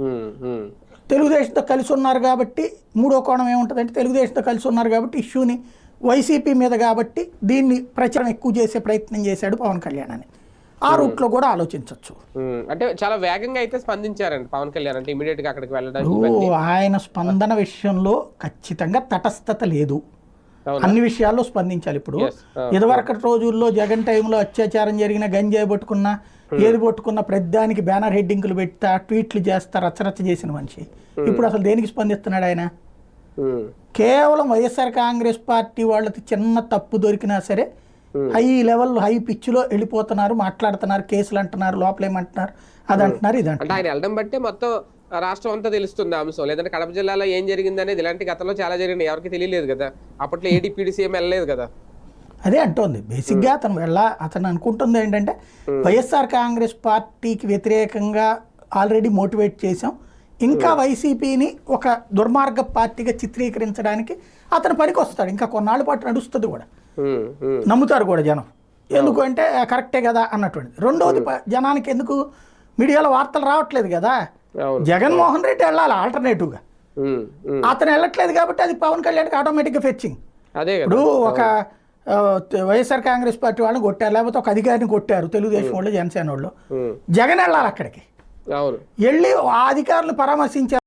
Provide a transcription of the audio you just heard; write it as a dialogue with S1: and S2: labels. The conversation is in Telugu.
S1: ఉమ్, ఉమ్,
S2: తెలుగుదేశంతో కలిసి ఉన్నారు కాబట్టి మూడో కోణం ఏముంటుందంటే తెలుగుదేశంతో కలిసి ఉన్నారు కాబట్టి ఇష్యూని వైసీపీ మీద కాబట్టి దీన్ని ప్రచారం ఎక్కువ చేసే ప్రయత్నం చేశాడు పవన్ కళ్యాణ్ అని ఆ రూట్లో కూడా ఆలోచించవచ్చు.
S1: అంటే చాలా వేగంగా అయితే స్పందించారండి పవన్ కళ్యాణ్, అంటే ఇమీడియట్ గా అక్కడికి వెళ్ళడానికి
S2: ఇప్పుడు
S1: ఇవన్నీ.
S2: ఆయన స్పందన విషయంలో ఖచ్చితంగా తటస్థత లేదు,
S1: అవునా?
S2: అన్ని విషయాల్లో స్పందించాలి. ఇప్పుడు
S1: Yes.
S2: ఇదివరకటి రోజుల్లో జగన్ టైంలో అత్యాచారం జరిగిన గంజాయి పట్టుకున్నా ఏది పట్టుకున్న ప్రతిదానికి బ్యానర్ హెడ్డింగ్లు పెడతా ట్వీట్లు చేస్తా రచ్చరచ్చ చేసిన మనిషి ఇప్పుడు అసలు దేనికి స్పందిస్తున్నాడు ఆయన?
S1: ఉమ్,
S2: కేవలం వైఎస్ఆర్ కాంగ్రెస్ పార్టీ వాళ్ళకి చిన్న తప్పు దొరికినా సరే హై లెవెల్ హై పిచ్లో వెళ్ళిపోతున్నారు, మాట్లాడుతున్నారు, కేసులు అంటున్నారు, లోపలేమంటున్నారు, అది అంటున్నారు, ఇది
S1: అంటే
S2: అంటున్నారు.
S1: ఆయన వెళ్ళడం బట్టే మొత్తం రాష్ట్రం అంతా తెలుస్తుంది ఆ అంశం. లేదంటే కడప జిల్లాలో ఏం జరిగింది అనేది ఇలాంటి గతంలో చాలా జరిగింది, ఎవరికి తెలియలేదు కదా. అప్పట్లో ఏడీపీడీ సీఎం వెళ్ళలేదు కదా.
S2: అదే అంటోంది బేసిక్గా అతను అనుకుంటుంది ఏంటంటే వైఎస్ఆర్ కాంగ్రెస్ పార్టీకి వ్యతిరేకంగా ఆల్రెడీ మోటివేట్ చేశాం, ఇంకా వైసీపీని ఒక దుర్మార్గ పార్టీగా చిత్రీకరించడానికి అతను పనికి వస్తాడు, ఇంకా కొన్నాళ్ళ పాటు నడుస్తుంది కూడా,
S1: ఉమ్, ఉమ్,
S2: నమ్ముతారు కూడా జనం. ఎందుకు అంటే కరెక్టే కదా అన్నటువంటిది. రెండవది జనానికి ఎందుకు మీడియాలో వార్తలు రావట్లేదు కదా,
S1: అవును.
S2: జగన్మోహన్ రెడ్డి వెళ్ళాలి ఆల్టర్నేటివ్గా,
S1: ఉమ్, ఉమ్,
S2: అతను వెళ్ళట్లేదు కాబట్టి అది పవన్ కళ్యాణ్కి ఆటోమేటిక్గా ఫెచ్చింగ్.
S1: అదే కదా.
S2: ఇప్పుడు ఒక వైఎస్ఆర్ కాంగ్రెస్ పార్టీ వాళ్ళని కొట్టారు, లేకపోతే ఒక అధికారిని కొట్టారు తెలుగుదేశం వాళ్ళు జనసేన వాళ్ళు,
S1: ఉమ్,
S2: జగన్ వెళ్ళాలి అక్కడికి,
S1: అవును.
S2: వెళ్ళి ఆ అధికారులు పరామర్శించారు.